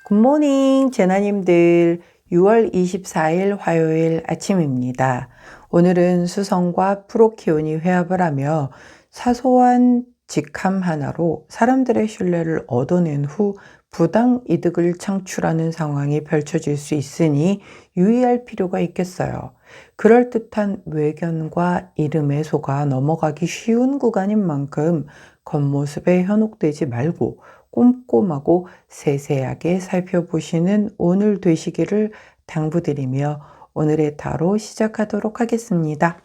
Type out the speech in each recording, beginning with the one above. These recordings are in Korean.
굿모닝 제나님들, 6월 24일 화요일 아침입니다. 오늘은 수성과 프로키온이 회합을 하며 사소한 직함 하나로 사람들의 신뢰를 얻어낸 후 부당 이득을 창출하는 상황이 펼쳐질 수 있으니 유의할 필요가 있겠어요. 그럴듯한 외견과 이름에 속아 넘어가기 쉬운 구간인 만큼 겉모습에 현혹되지 말고 꼼꼼하고 세세하게 살펴보시는 오늘 되시기를 당부드리며 오늘의 타로 시작하도록 하겠습니다.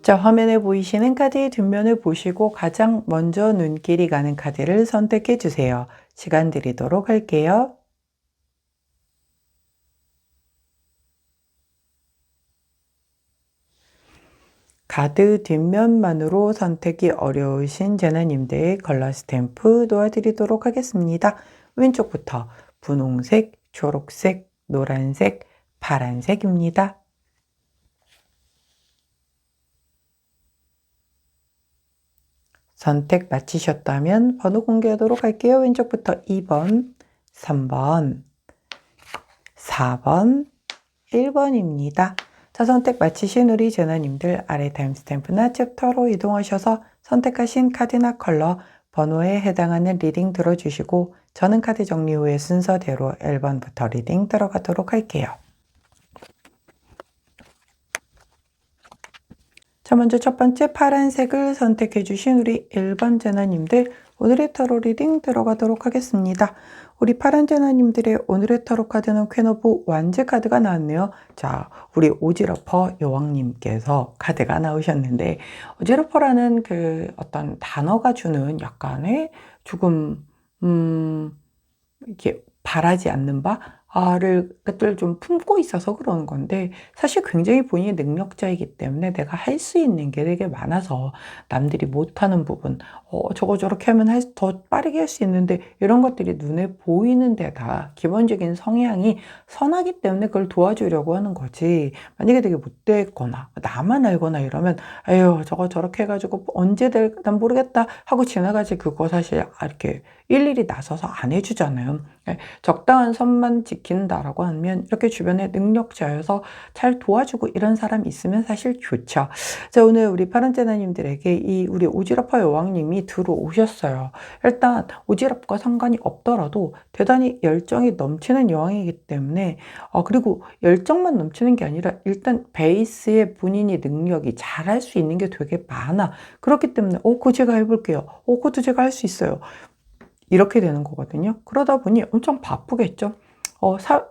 자, 화면에 보이시는 카드의 뒷면을 보시고 가장 먼저 눈길이 가는 카드를 선택해 주세요. 시간 드리도록 할게요. 카드 뒷면만으로 선택이 어려우신 제나님들 컬러 스탬프 도와드리도록 하겠습니다. 왼쪽부터 분홍색, 초록색, 노란색, 파란색입니다. 선택 마치셨다면 번호 공개하도록 할게요. 왼쪽부터 2번, 3번, 4번, 1번입니다. 자, 선택 마치신 우리 제나님들 아래 타임스탬프나 챕터로 이동하셔서 선택하신 카드나 컬러, 번호에 해당하는 리딩 들어주시고 저는 카드 정리 후에 순서대로 1번부터 리딩 들어가도록 할게요. 자, 먼저 첫 번째 파란색을 선택해 주신 우리 1번 제나님들 오늘의 타로 리딩 들어가도록 하겠습니다. 우리 파란 제나님들의 오늘의 타로 카드는 퀸 오브 완즈 카드가 나왔네요. 자, 우리 오지러퍼 여왕님께서 카드가 나오셨는데 오지러퍼라는 그 어떤 단어가 주는 약간의 조금 이렇게 바라지 않는 바를 것들을 좀 품고 있어서 그러는 건데 사실 굉장히 본인이 능력자이기 때문에 내가 할 수 있는 게 되게 많아서 남들이 못하는 부분 저거 저렇게 하면 더 빠르게 할 수 있는데 이런 것들이 눈에 보이는 데다 기본적인 성향이 선하기 때문에 그걸 도와주려고 하는 거지. 만약에 되게 못됐거나 나만 알거나 이러면 에휴 저거 저렇게 해가지고 언제 될까 난 모르겠다 하고 지나가지. 그거 사실 이렇게 일일이 나서서 안 해주잖아요. 적당한 선만 지킨다라고 하면 이렇게 주변에 능력자여서 잘 도와주고 이런 사람 있으면 사실 좋죠. 자, 오늘 우리 파란제나님들에게 이 우리 오지랖파 여왕님이 들어오셨어요. 일단 오지랖과 상관이 없더라도 대단히 열정이 넘치는 여왕이기 때문에 그리고 열정만 넘치는 게 아니라 일단 베이스에 본인이 능력이 잘할 수 있는 게 되게 많아. 그렇기 때문에 그거 제가 해볼게요. 그것도 제가 할 수 있어요. 이렇게 되는 거거든요. 그러다 보니 엄청 바쁘겠죠.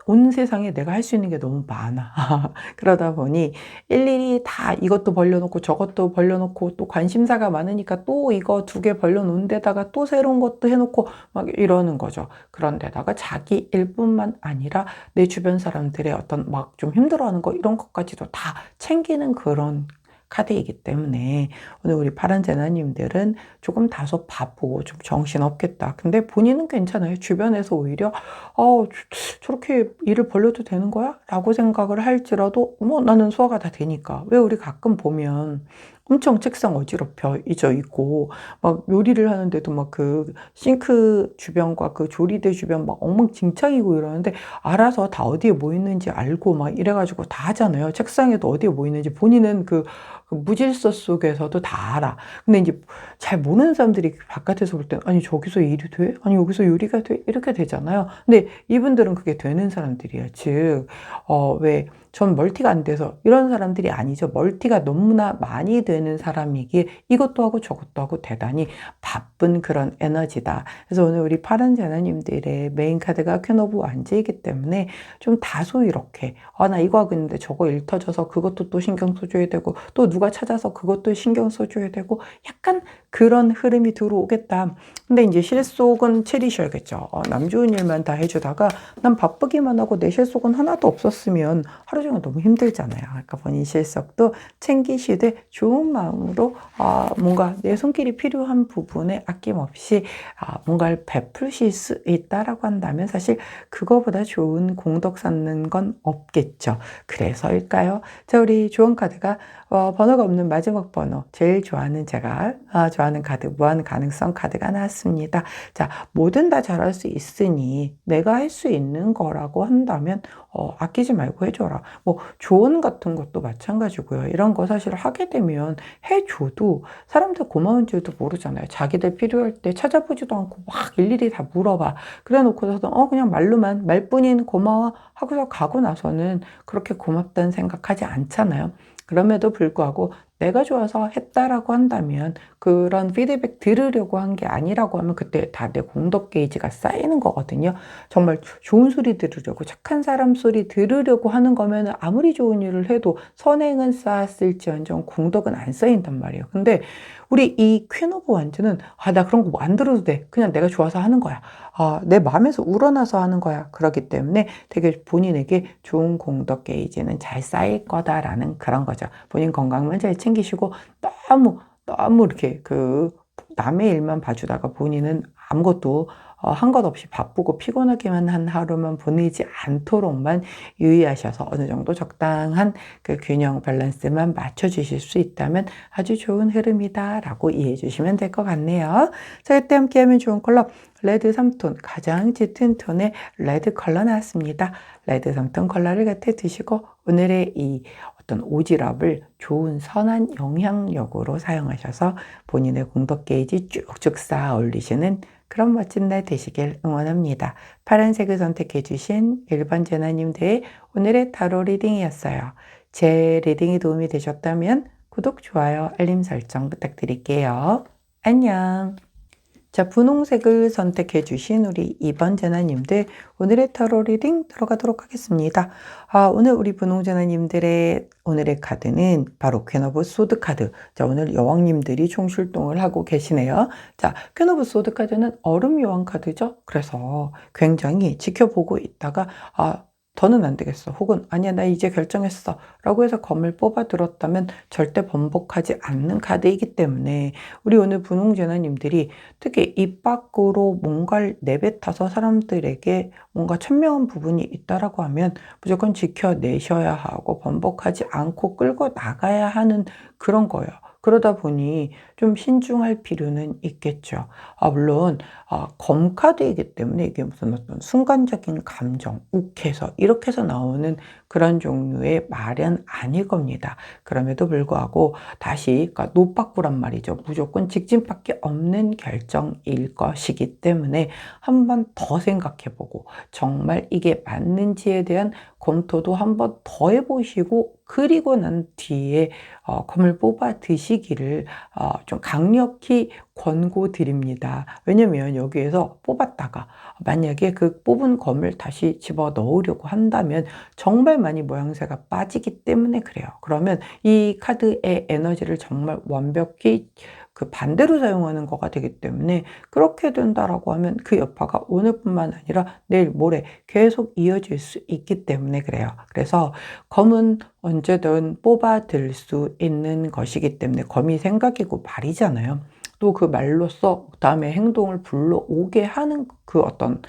온 세상에 내가 할 수 있는 게 너무 많아. 그러다 보니 일일이 다 이것도 벌려놓고 저것도 벌려놓고 또 관심사가 많으니까 또 이거 2개 벌려놓은 데다가 또 새로운 것도 해놓고 막 이러는 거죠. 그런데다가 자기 일뿐만 아니라 내 주변 사람들의 어떤 막 좀 힘들어하는 거 이런 것까지도 다 챙기는 그런 카드이기 때문에 오늘 우리 파란 제나님들은 조금 다소 바쁘고 좀 정신없겠다. 근데 본인은 괜찮아요. 주변에서 오히려 저렇게 일을 벌려도 되는 거야? 라고 생각을 할지라도 나는 소화가 다 되니까. 왜 우리 가끔 보면 엄청 책상 어지럽혀 있고 막 요리를 하는데도 막 그 싱크 주변과 그 조리대 주변 막 엉망진창이고 이러는데 알아서 다 어디에 뭐 있는지 알고 막 이래가지고 다 하잖아요. 책상에도 어디에 뭐 있는지 본인은 그 무질서 속에서도 다 알아. 근데 이제 잘 모르는 사람들이 바깥에서 볼 때 아니 저기서 일이 돼? 아니 여기서 요리가 돼? 이렇게 되잖아요. 근데 이분들은 그게 되는 사람들이에요. 즉 왜 전 멀티가 안 돼서 이런 사람들이 아니죠. 멀티가 너무나 많이 되는 사람이기에 이것도 하고 저것도 하고 대단히 바쁜 그런 에너지다. 그래서 오늘 우리 파란 제나님들의 메인 카드가 퀸 오브 완즈이기 때문에 좀 다소 이렇게 나 이거 하고 있는데 저거 일 터져서 그것도 또 신경 써줘야 되고 또 누가 찾아서 그것도 신경 써줘야 되고 약간 그런 흐름이 들어오겠다. 근데 이제 실속은 체리셔야겠죠. 남 좋은 일만 다 해주다가 난 바쁘기만 하고 내 실속은 하나도 없었으면 하루 종일 너무 힘들잖아요. 그러니까 본인 실속도 챙기시되 좋은 마음으로 뭔가 내 손길이 필요한 부분에 아낌없이 뭔가를 베푸실 수 있다라고 한다면 사실 그거보다 좋은 공덕 쌓는 건 없겠죠. 그래서일까요? 자, 우리 좋은 카드가 번호가 없는 마지막 번호, 제일 좋아하는 제가 좋아하는 카드, 무한 가능성 카드가 나왔습니다. 자, 뭐든 다 잘할 수 있으니 내가 할 수 있는 거라고 한다면 아끼지 말고 해줘라. 뭐 조언 같은 것도 마찬가지고요. 이런 거 사실 하게 되면 해줘도 사람들 고마운 줄도 모르잖아요. 자기들 필요할 때 찾아보지도 않고 막 일일이 다 물어봐. 그래 놓고서도 그냥 말로만 말뿐인 고마워 하고서 가고 나서는 그렇게 고맙다는 생각하지 않잖아요. 그럼에도 불구하고 내가 좋아서 했다라고 한다면 그런 피드백 들으려고 한 게 아니라고 하면 그때 다 내 공덕 게이지가 쌓이는 거거든요. 정말 좋은 소리 들으려고 착한 사람 소리 들으려고 하는 거면 아무리 좋은 일을 해도 선행은 쌓았을지언정 공덕은 안 쌓인단 말이에요. 근데 우리 이 퀸 오브 완즈는 나 그런 거 안 들어도 돼. 그냥 내가 좋아서 하는 거야. 내 마음에서 우러나서 하는 거야. 그렇기 때문에 되게 본인에게 좋은 공덕 게이지는 잘 쌓일 거다라는 그런 거죠. 본인 건강만 잘 챙기시고 너무 이렇게 남의 일만 봐주다가 본인은 아무것도 한 것 없이 바쁘고 피곤하게만 한 하루만 보내지 않도록만 유의하셔서 어느 정도 적당한 그 균형 밸런스만 맞춰주실 수 있다면 아주 좋은 흐름이다라고 이해해 주시면 될 것 같네요. 자, 이때 함께하면 좋은 컬러 레드 3톤, 가장 짙은 톤의 레드 컬러 나왔습니다. 레드 3톤 컬러를 곁에 두시고 오늘의 이 어떤 오지랖을 좋은 선한 영향력으로 사용하셔서 본인의 공덕 게이지 쭉쭉 쌓아 올리시는 그런 멋진 날 되시길 응원합니다. 파란색을 선택해 주신 1번 제나님들의 오늘의 타로 리딩이었어요. 제 리딩이 도움이 되셨다면 구독, 좋아요, 알림 설정 부탁드릴게요. 안녕. 자, 분홍색을 선택해 주신 우리 2번 제나님들 오늘의 타로 리딩 들어가도록 하겠습니다. 오늘 우리 분홍 제나님들의 오늘의 카드는 바로 퀸 오브 소드 카드. 자, 오늘 여왕님들이 총출동을 하고 계시네요. 자, 퀸 오브 소드 카드는 얼음 여왕 카드죠. 그래서 굉장히 지켜보고 있다가 더는 안 되겠어. 혹은 아니야, 나 이제 결정했어. 라고 해서 검을 뽑아 들었다면 절대 번복하지 않는 카드이기 때문에 우리 오늘 분홍제나님들이 특히 입 밖으로 뭔가를 내뱉어서 사람들에게 뭔가 천명한 부분이 있다라고 하면 무조건 지켜내셔야 하고 번복하지 않고 끌고 나가야 하는 그런 거예요. 그러다 보니 좀 신중할 필요는 있겠죠. 물론 검카드이기 때문에 이게 무슨 어떤 순간적인 감정, 욱해서 이렇게 해서 나오는 그런 종류의 말은 아닐 겁니다. 그럼에도 불구하고 다시 그러니까 노박부란 말이죠. 무조건 직진밖에 없는 결정일 것이기 때문에 한 번 더 생각해보고 정말 이게 맞는지에 대한 검토도 한 번 더 해보시고 그리고 난 뒤에 검을 뽑아 드시기를 좀 강력히 권고드립니다. 왜냐면 여기에서 뽑았다가 만약에 그 뽑은 검을 다시 집어 넣으려고 한다면 정말 많이 모양새가 빠지기 때문에 그래요. 그러면 이 카드의 에너지를 정말 완벽히 그 반대로 사용하는 거가 되기 때문에 그렇게 된다라고 하면 그 여파가 오늘뿐만 아니라 내일 모레 계속 이어질 수 있기 때문에 그래요. 그래서 검은 언제든 뽑아들 수 있는 것이기 때문에 검이 생각이고 말이잖아요. 또 그 말로써 다음에 행동을 불러오게 하는 그 어떤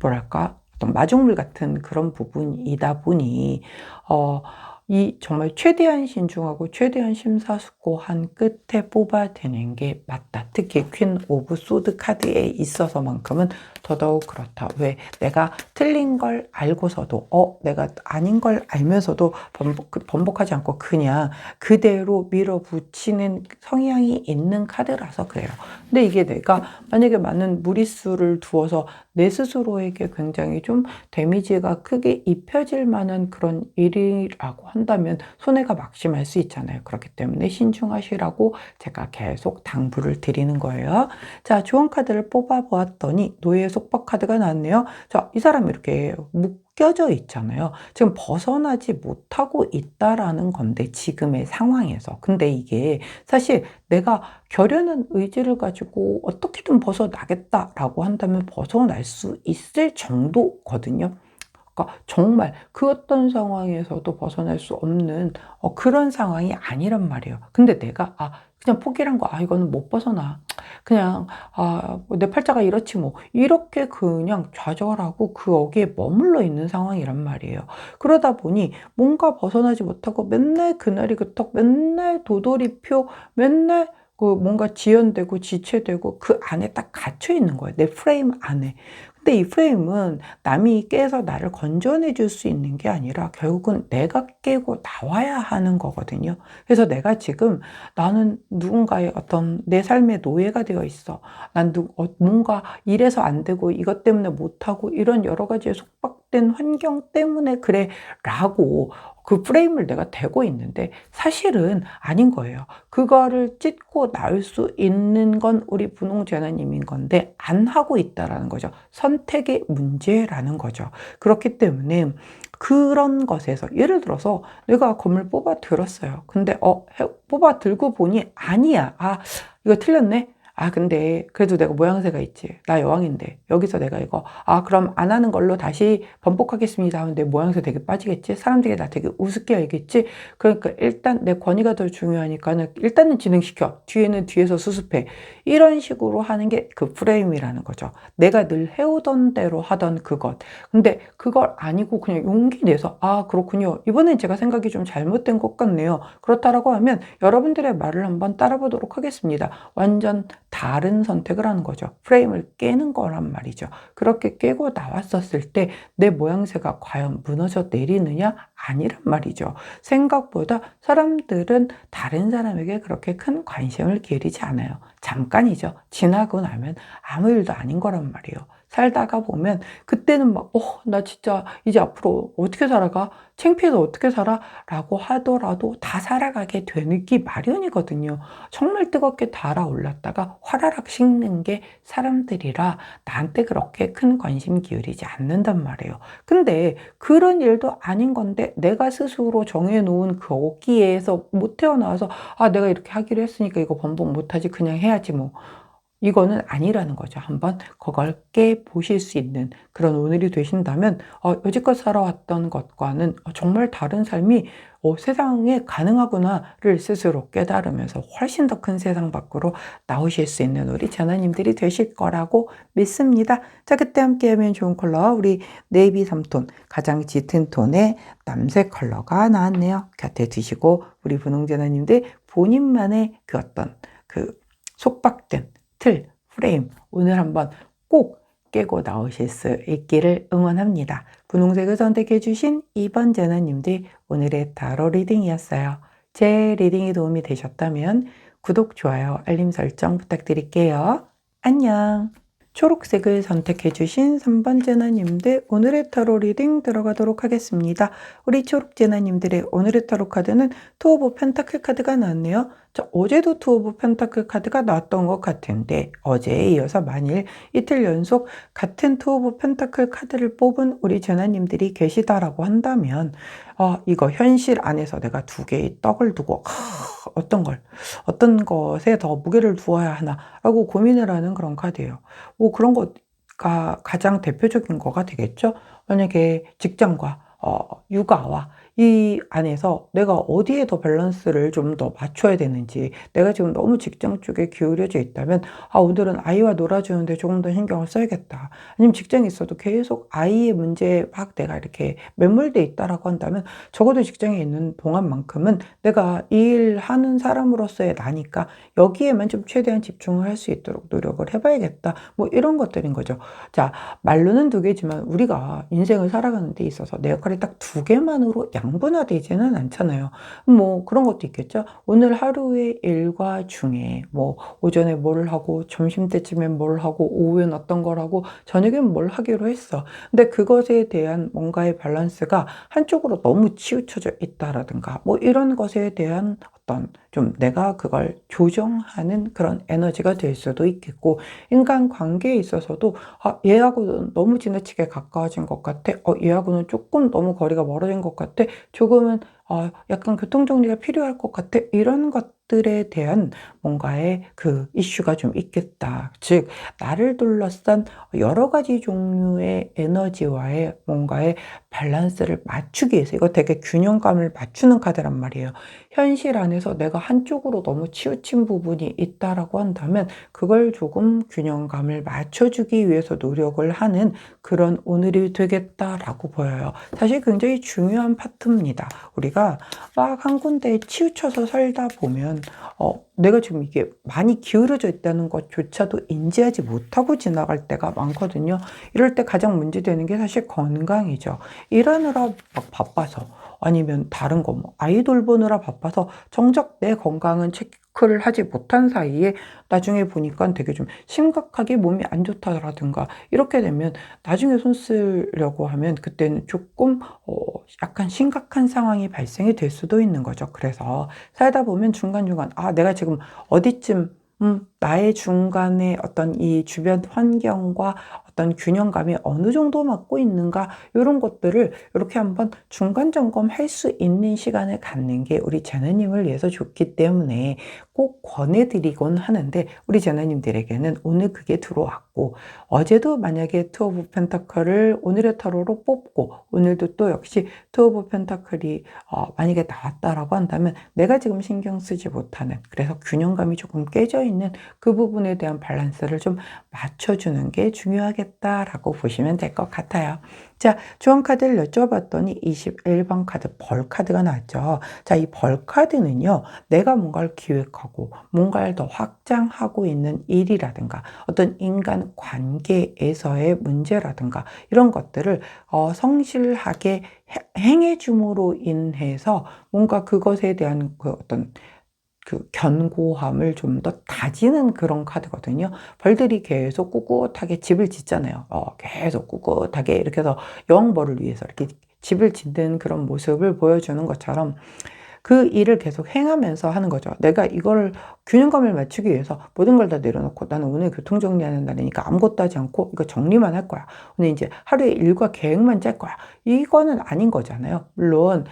뭐랄까 어떤 마중물 같은 그런 부분이다 보니 이 정말 최대한 신중하고 최대한 심사숙고한 끝에 뽑아내는 게 맞다. 특히 퀸 오브 소드 카드에 있어서만큼은 더더욱 그렇다. 왜? 내가 틀린 걸 알고서도 내가 아닌 걸 알면서도 번복하지 않고 그냥 그대로 밀어붙이는 성향이 있는 카드라서 그래요. 근데 이게 내가 만약에 많은 무리수를 두어서 내 스스로에게 굉장히 좀 데미지가 크게 입혀질 만한 그런 일이라고 한다면 손해가 막심할 수 있잖아요. 그렇기 때문에 신중하시라고 제가 계속 당부를 드리는 거예요. 자, 좋은 카드를 뽑아보았더니 노예의 속박 카드가 나왔네요. 자, 이 사람이 이렇게 껴져 있잖아요. 지금 벗어나지 못하고 있다라는 건데 지금의 상황에서. 근데 이게 사실 내가 결연한 의지를 가지고 어떻게든 벗어나겠다라고 한다면 벗어날 수 있을 정도거든요. 그러니까 정말 그 어떤 상황에서도 벗어날 수 없는 그런 상황이 아니란 말이에요. 근데 내가 그냥 포기를 거 이거는 못 벗어나. 그냥 뭐내 팔자가 이렇지 뭐. 이렇게 그냥 좌절하고 거기에 머물러 있는 상황이란 말이에요. 그러다 보니 뭔가 벗어나지 못하고 맨날 그날이 그턱 맨날 도돌이표 맨날 그 뭔가 지연되고 지체되고 그 안에 딱 갇혀 있는 거예요. 내 프레임 안에. 근데 이 프레임은 남이 깨서 나를 건져내 줄 수 있는 게 아니라 결국은 내가 깨고 나와야 하는 거거든요. 그래서 내가 지금 나는 누군가의 어떤 내 삶의 노예가 되어 있어. 뭔가 이래서 안 되고 이것 때문에 못하고 이런 여러 가지의 속박된 환경 때문에 그래 라고 그 프레임을 내가 대고 있는데 사실은 아닌 거예요. 그거를 찢고 나올 수 있는 건 우리 분홍재나님인 건데 안 하고 있다라는 거죠. 선택의 문제라는 거죠. 그렇기 때문에 그런 것에서 예를 들어서 내가 검을 뽑아 들었어요. 근데 뽑아 들고 보니 아니야. 이거 틀렸네. 근데 그래도 내가 모양새가 있지. 나 여왕인데 여기서 내가 이거 그럼 안 하는 걸로 다시 번복하겠습니다 하면 내 모양새 되게 빠지겠지. 사람들이 나 되게 우습게 알겠지. 그러니까 일단 내 권위가 더 중요하니까는 일단은 진행시켜. 뒤에는 뒤에서 수습해. 이런 식으로 하는 게 그 프레임이라는 거죠. 내가 늘 해오던 대로 하던 그것. 근데 그걸 아니고 그냥 용기 내서 그렇군요. 이번엔 제가 생각이 좀 잘못된 것 같네요. 그렇다라고 하면 여러분들의 말을 한번 따라보도록 하겠습니다. 완전 다른 선택을 하는 거죠. 프레임을 깨는 거란 말이죠. 그렇게 깨고 나왔었을 때 내 모양새가 과연 무너져 내리느냐? 아니란 말이죠. 생각보다 사람들은 다른 사람에게 그렇게 큰 관심을 기울이지 않아요. 잠깐이죠. 지나고 나면 아무 일도 아닌 거란 말이에요. 살다가 보면 그때는 막 나 진짜 이제 앞으로 어떻게 살아가? 창피해서 어떻게 살아? 라고 하더라도 다 살아가게 되기 마련이거든요. 정말 뜨겁게 달아올랐다가 화라락 식는 게 사람들이라 나한테 그렇게 큰 관심 기울이지 않는단 말이에요. 근데 그런 일도 아닌 건데 내가 스스로 정해놓은 거기에서 못 태어나와서 내가 이렇게 하기로 했으니까 이거 번복 못하지 그냥 해야지 뭐. 이거는 아니라는 거죠. 한번 그걸 깨보실 수 있는 그런 오늘이 되신다면 여지껏 살아왔던 것과는 정말 다른 삶이 세상에 가능하구나를 스스로 깨달으면서 훨씬 더 큰 세상 밖으로 나오실 수 있는 우리 재나님들이 되실 거라고 믿습니다. 자, 그때 함께하면 좋은 컬러 우리 네이비 3톤 가장 짙은 톤의 남색 컬러가 나왔네요. 곁에 두시고 우리 분홍재나님들 본인만의 그 어떤 그 속박된 틀, 프레임 오늘 한번 꼭 깨고 나오실 수 있기를 응원합니다. 분홍색을 선택해 주신 2번 재나님들 오늘의 타로 리딩이었어요. 제 리딩이 도움이 되셨다면 구독, 좋아요, 알림 설정 부탁드릴게요. 안녕. 초록색을 선택해 주신 3번 재나님들 오늘의 타로 리딩 들어가도록 하겠습니다. 우리 초록 재나님들의 오늘의 타로 카드는 투 오브 펜타클 카드가 나왔네요. 어제도 투 오브 펜타클 카드가 나왔던 것 같은데 어제에 이어서 만일 이틀 연속 같은 투 오브 펜타클 카드를 뽑은 우리 재나님들이 계시다라고 한다면 이거 현실 안에서 내가 두 개의 떡을 두고 어떤 것에 더 무게를 두어야 하나라고 고민을 하는 그런 카드예요. 뭐 그런 거가 가장 대표적인 거가 되겠죠. 만약에 직장과 육아와 이 안에서 내가 어디에 더 밸런스를 좀 더 맞춰야 되는지 내가 지금 너무 직장 쪽에 기울여져 있다면 오늘은 아이와 놀아주는데 조금 더 신경을 써야겠다. 아니면 직장에 있어도 계속 아이의 문제에 막 내가 이렇게 매몰돼 있다라고 한다면 적어도 직장에 있는 동안만큼은 내가 이 일하는 사람으로서의 나니까 여기에만 좀 최대한 집중을 할 수 있도록 노력을 해봐야겠다. 뭐 이런 것들인 거죠. 자, 말로는 두 개지만 우리가 인생을 살아가는 데 있어서 내 역할이 딱 두 개만으로 양분화되지는 않잖아요. 뭐 그런 것도 있겠죠. 오늘 하루의 일과 중에 뭐 오전에 뭘 하고 점심때쯤엔 뭘 하고 오후엔 어떤 걸 하고 저녁엔 뭘 하기로 했어. 근데 그것에 대한 뭔가의 밸런스가 한쪽으로 너무 치우쳐져 있다라든가 뭐 이런 것에 대한 어떤 좀 내가 그걸 조정하는 그런 에너지가 될 수도 있겠고, 인간 관계에 있어서도 얘하고는 너무 지나치게 가까워진 것 같아. 얘하고는 조금 너무 거리가 멀어진 것 같아. 조금은 약간 교통정리가 필요할 것 같아. 이런 것들에 대한 뭔가의 그 이슈가 좀 있겠다. 즉, 나를 둘러싼 여러 가지 종류의 에너지와의 뭔가의 밸런스를 맞추기 위해서, 이거 되게 균형감을 맞추는 카드란 말이에요. 현실 안에서 내가 한쪽으로 너무 치우친 부분이 있다라고 한다면 그걸 조금 균형감을 맞춰주기 위해서 노력을 하는 그런 오늘이 되겠다라고 보여요. 사실 굉장히 중요한 파트입니다. 우리가 막 한 군데에 치우쳐서 살다 보면 내가 지금 이게 많이 기울어져 있다는 것조차도 인지하지 못하고 지나갈 때가 많거든요. 이럴 때 가장 문제되는 게 사실 건강이죠. 일하느라 막 바빠서, 아니면 다른 거, 뭐 아이돌 보느라 바빠서 정작 내 건강은 체크를 하지 못한 사이에 나중에 보니까 되게 좀 심각하게 몸이 안 좋다라든가, 이렇게 되면 나중에 손 쓰려고 하면 그때는 조금 약간 심각한 상황이 발생이 될 수도 있는 거죠. 그래서 살다 보면 중간중간 내가 지금 어디쯤 나의 중간에 어떤 이 주변 환경과 어떤 균형감이 어느 정도 맞고 있는가, 이런 것들을 이렇게 한번 중간 점검할 수 있는 시간을 갖는 게 우리 제나님을 위해서 좋기 때문에 꼭 권해드리곤 하는데, 우리 제나님들에게는 오늘 그게 들어왔고, 어제도 만약에 투 오브 펜타클을 오늘의 타로로 뽑고 오늘도 또 역시 투 오브 펜타클이 만약에 나왔다라고 한다면 내가 지금 신경 쓰지 못하는, 그래서 균형감이 조금 깨져 있는 그 부분에 대한 밸런스를 좀 맞춰주는 게 중요하겠다라고 보시면 될 것 같아요. 자, 주원 카드를 여쭤봤더니 21번 카드 벌 카드가 나왔죠. 자, 이 벌 카드는요, 내가 뭔가를 기획하고 뭔가를 더 확장하고 있는 일이라든가 어떤 인간 관계에서의 문제라든가 이런 것들을 성실하게 행해줌으로 인해서 뭔가 그것에 대한 그 어떤 그 견고함을 좀 더 다지는 그런 카드거든요. 벌들이 계속 꿋꿋하게 집을 짓잖아요. 계속 꿋꿋하게 이렇게 해서 영벌을 위해서 이렇게 집을 짓는 그런 모습을 보여주는 것처럼 그 일을 계속 행하면서 하는 거죠. 내가 이걸 균형감을 맞추기 위해서 모든 걸 다 내려놓고 나는 오늘 교통정리하는 날이니까 아무것도 하지 않고 이거 정리만 할 거야. 오늘 이제 하루의 일과 계획만 짤 거야. 이거는 아닌 거잖아요. 물론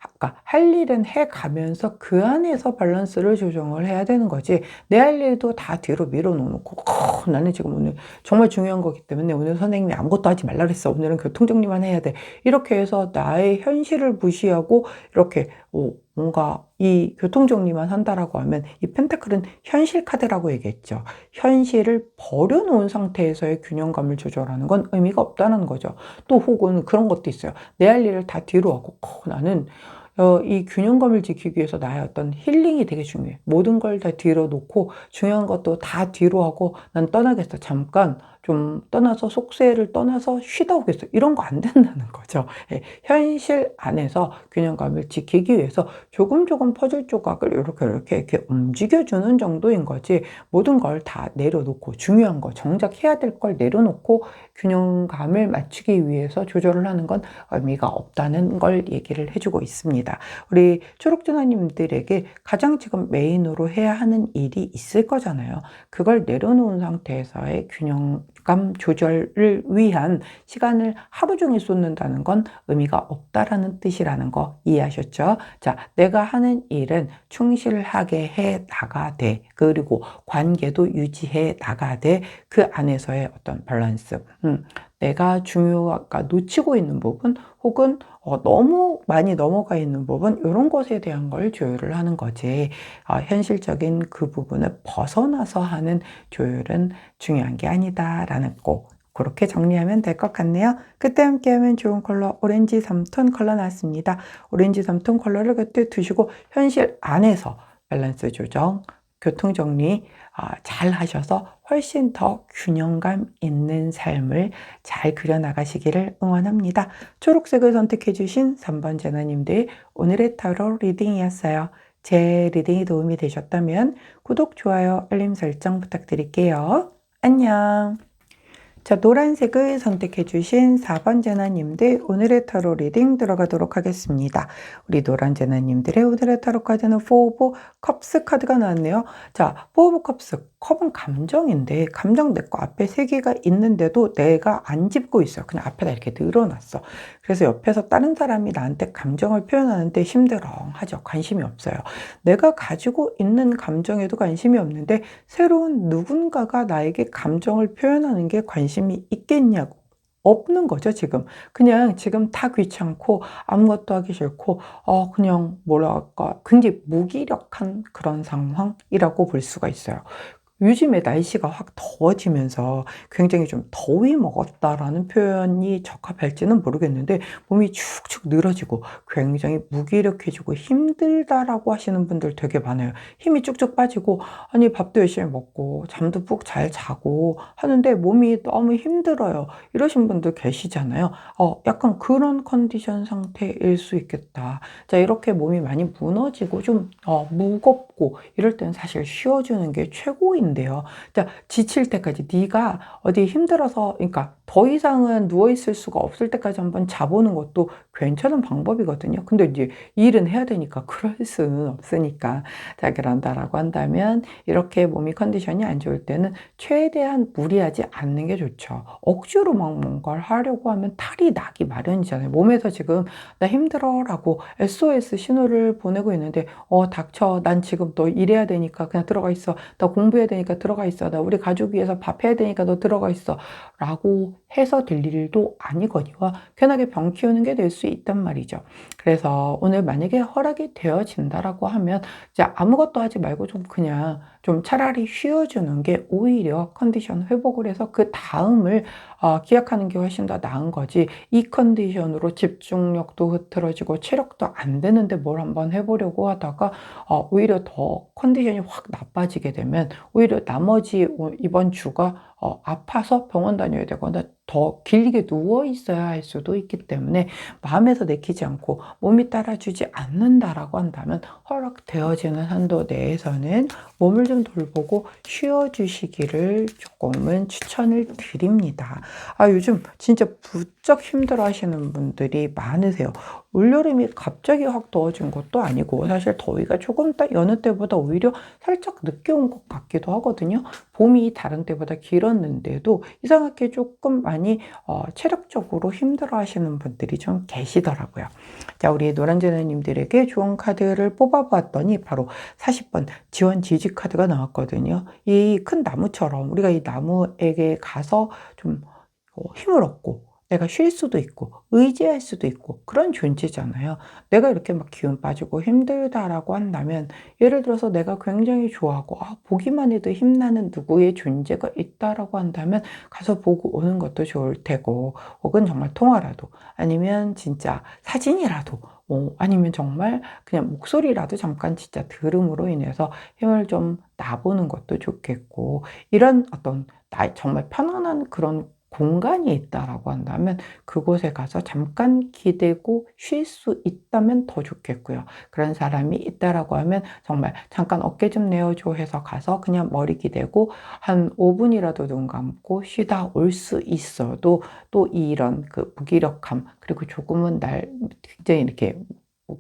아까 할 일은 해 가면서 그 안에서 밸런스를 조정을 해야 되는 거지. 내 할 일도 다 뒤로 밀어놓고 나는 지금 오늘 정말 중요한 거기 때문에 오늘 선생님이 아무것도 하지 말라 그랬어. 오늘은 교통정리만 해야 돼. 이렇게 해서 나의 현실을 무시하고 이렇게 뭔가 이 교통정리만 한다라고 하면, 이 펜타클은 현실 카드라고 얘기했죠. 현실을 버려놓은 상태에서의 균형감을 조절하는 건 의미가 없다는 거죠. 또 혹은 그런 것도 있어요. 내 할 일을 다 뒤로 하고 나는 이 균형감을 지키기 위해서 나의 어떤 힐링이 되게 중요해. 모든 걸 다 뒤로 놓고 중요한 것도 다 뒤로 하고 난 떠나겠어. 잠깐 좀 떠나서 속세를 떠나서 쉬다 오겠어. 이런 거 안 된다는 거죠. 현실 안에서 균형감을 지키기 위해서 조금 퍼즐 조각을 이렇게 움직여주는 정도인 거지, 모든 걸 다 내려놓고 중요한 거 정작 해야 될 걸 내려놓고 균형감을 맞추기 위해서 조절을 하는 건 의미가 없다는 걸 얘기를 해주고 있습니다. 우리 초록전화님들에게 가장 지금 메인으로 해야 하는 일이 있을 거잖아요. 그걸 내려놓은 상태에서의 균형감 조절을 위한 시간을 하루 종일 쏟는다는 건 의미가 없다라는 뜻이라는 거 이해하셨죠? 자, 내가 하는 일은 충실하게 해 나가되, 그리고 관계도 유지해 나가되, 그 안에서의 어떤 밸런스, 내가 중요하가 놓치고 있는 부분, 혹은 너무 많이 넘어가 있는 부분, 이런 것에 대한 걸 조율을 하는 거지, 현실적인 그 부분을 벗어나서 하는 조율은 중요한 게 아니다라는 거, 그렇게 정리하면 될 것 같네요. 그때 함께하면 좋은 컬러 오렌지 3톤 컬러 나왔습니다. 오렌지 3톤 컬러를 그때 두시고 현실 안에서 밸런스 조정, 교통정리 잘 하셔서 훨씬 더 균형감 있는 삶을 잘 그려나가시기를 응원합니다. 초록색을 선택해 주신 3번 제나님들, 오늘의 타로 리딩이었어요. 제 리딩이 도움이 되셨다면 구독, 좋아요, 알림 설정 부탁드릴게요. 안녕. 자, 노란색을 선택해 주신 4번 제나님들 오늘의 타로 리딩 들어가도록 하겠습니다. 우리 노란 제나님들의 오늘의 타로 카드는 4 오브 컵스 카드가 나왔네요. 자, 4 오브 컵스, 컵은 감정인데 감정 내 거 앞에 3개가 있는데도 내가 안 짚고 있어요. 그냥 앞에다 이렇게 늘어놨어. 그래서 옆에서 다른 사람이 나한테 감정을 표현하는데 힘들어하죠. 관심이 없어요. 내가 가지고 있는 감정에도 관심이 없는데 새로운 누군가가 나에게 감정을 표현하는 게 관심이 있겠냐고. 없는 거죠, 지금. 그냥 지금 다 귀찮고 아무것도 하기 싫고, 그냥 뭐랄까, 굉장히 무기력한 그런 상황이라고 볼 수가 있어요. 요즘에 날씨가 확 더워지면서 굉장히 좀 더위 먹었다라는 표현이 적합할지는 모르겠는데 몸이 축축 늘어지고 굉장히 무기력해지고 힘들다라고 하시는 분들 되게 많아요. 힘이 쭉쭉 빠지고 아니 밥도 열심히 먹고 잠도 푹 잘 자고 하는데 몸이 너무 힘들어요. 이러신 분들 계시잖아요. 약간 그런 컨디션 상태일 수 있겠다. 자, 이렇게 몸이 많이 무너지고 좀 무겁고 이럴 때는 사실 쉬어주는 게 최고인데요. 자, 지칠 때까지 네가 어디 힘들어서 그러니까 더 이상은 누워 있을 수가 없을 때까지 한번 자보는 것도 괜찮은 방법이거든요. 근데 이제 일은 해야 되니까 그럴 수는 없으니까. 자, 그런다라고 한다면 이렇게 몸이 컨디션이 안 좋을 때는 최대한 무리하지 않는 게 좋죠. 억지로 막 뭔가를 하려고 하면 탈이 나기 마련이잖아요. 몸에서 지금 나 힘들어라고 SOS 신호를 보내고 있는데 닥쳐. 난 지금 너 일해야 되니까 그냥 들어가 있어. 나 공부해야 되니까 들어가 있어. 나 우리 가족 위해서 밥 해야 되니까 너 들어가 있어. 라고 해서 될 일도 아니거니와 편하게 병 키우는 게 될 수 있단 말이죠. 그래서 오늘 만약에 허락이 되어진다라고 하면 이제 아무것도 하지 말고 좀 그냥 좀 차라리 쉬어주는 게 오히려 컨디션 회복을 해서 그 다음을 기약하는 게 훨씬 더 나은 거지. 이 컨디션으로 집중력도 흐트러지고 체력도 안 되는데 뭘 한번 해보려고 하다가 오히려 더 컨디션이 확 나빠지게 되면 오히려 나머지 이번 주가 아파서 병원 다녀야 되거나 더 길게 누워 있어야 할 수도 있기 때문에 마음에서 내키지 않고 몸이 따라주지 않는다라고 한다면 허락되어지는 한도 내에서는 몸을 좀 돌보고 쉬어주시기를 조금은 추천을 드립니다. 요즘 진짜 부쩍 힘들어 하시는 분들이 많으세요. 올여름이 갑자기 확 더워진 것도 아니고 사실 더위가 조금 여느 때보다 오히려 살짝 늦게 온 것 같기도 하거든요. 봄이 다른 때보다 길었는데도 이상하게 조금 많이 체력적으로 힘들어 하시는 분들이 좀 계시더라고요. 자, 우리 노란제너님들에게 좋은 카드를 뽑아봤더니 바로 40번 지원 지지 카드가 나왔거든요. 이 큰 나무처럼 우리가 이 나무에게 가서 좀 힘을 얻고 내가 쉴 수도 있고 의지할 수도 있고 그런 존재잖아요. 내가 이렇게 막 기운 빠지고 힘들다라고 한다면 예를 들어서 내가 굉장히 좋아하고 보기만 해도 힘나는 누구의 존재가 있다라고 한다면 가서 보고 오는 것도 좋을 테고 혹은 정말 통화라도 아니면 진짜 사진이라도 아니면 정말 그냥 목소리라도 잠깐 진짜 들음으로 인해서 힘을 좀 나보는 것도 좋겠고 이런 어떤 정말 편안한 그런 공간이 있다라고 한다면 그곳에 가서 잠깐 기대고 쉴 수 있다면 더 좋겠고요. 그런 사람이 있다라고 하면 정말 잠깐 어깨 좀 내어줘 해서 가서 그냥 머리 기대고 한 5분이라도 눈 감고 쉬다 올 수 있어도 또 이런 그 무기력함 그리고 조금은 날 굉장히 이렇게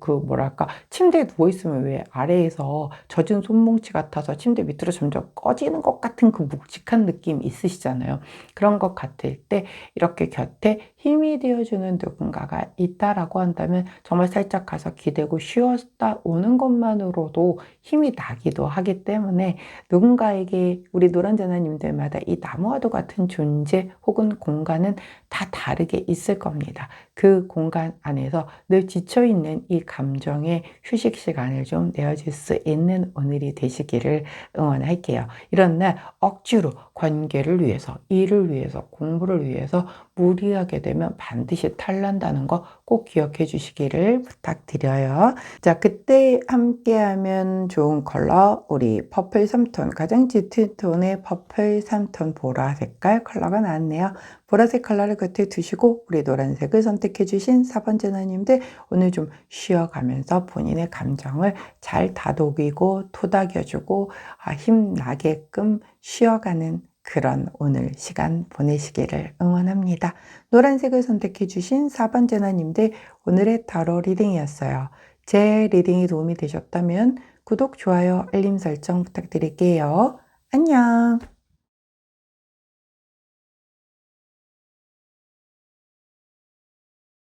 그 뭐랄까 침대에 누워있으면 왜 아래에서 젖은 손뭉치 같아서 침대 밑으로 점점 꺼지는 것 같은 그 묵직한 느낌 있으시잖아요. 그런 것 같을 때 이렇게 곁에 힘이 되어주는 누군가가 있다라고 한다면 정말 살짝 가서 기대고 쉬었다 오는 것만으로도 힘이 나기도 하기 때문에 누군가에게 우리 노란자나님들마다 이 나무와도 같은 존재 혹은 공간은 다 다르게 있을 겁니다. 그 공간 안에서 늘 지쳐있는 이 감정의 휴식 시간을 좀 내어줄 수 있는 오늘이 되시기를 응원할게요. 이런 날 억지로 관계를 위해서, 일을 위해서, 공부를 위해서 무리하게 되면 반드시 탈난다는 거 꼭 기억해 주시기를 부탁드려요. 자, 그때 함께하면 좋은 컬러 우리 퍼플 3톤 가장 짙은 톤의 퍼플 3톤 보라 색깔 컬러가 나왔네요. 보라색 컬러를 곁에 두시고 우리 노란색을 선택해 주신 4번 제나님들 오늘 좀 쉬어가면서 본인의 감정을 잘 다독이고 토닥여주고 힘나게끔 쉬어가는 그런 오늘 시간 보내시기를 응원합니다. 노란색을 선택해 주신 4번 제나님들 오늘의 타로 리딩이었어요. 제 리딩이 도움이 되셨다면 구독, 좋아요, 알림 설정 부탁드릴게요. 안녕.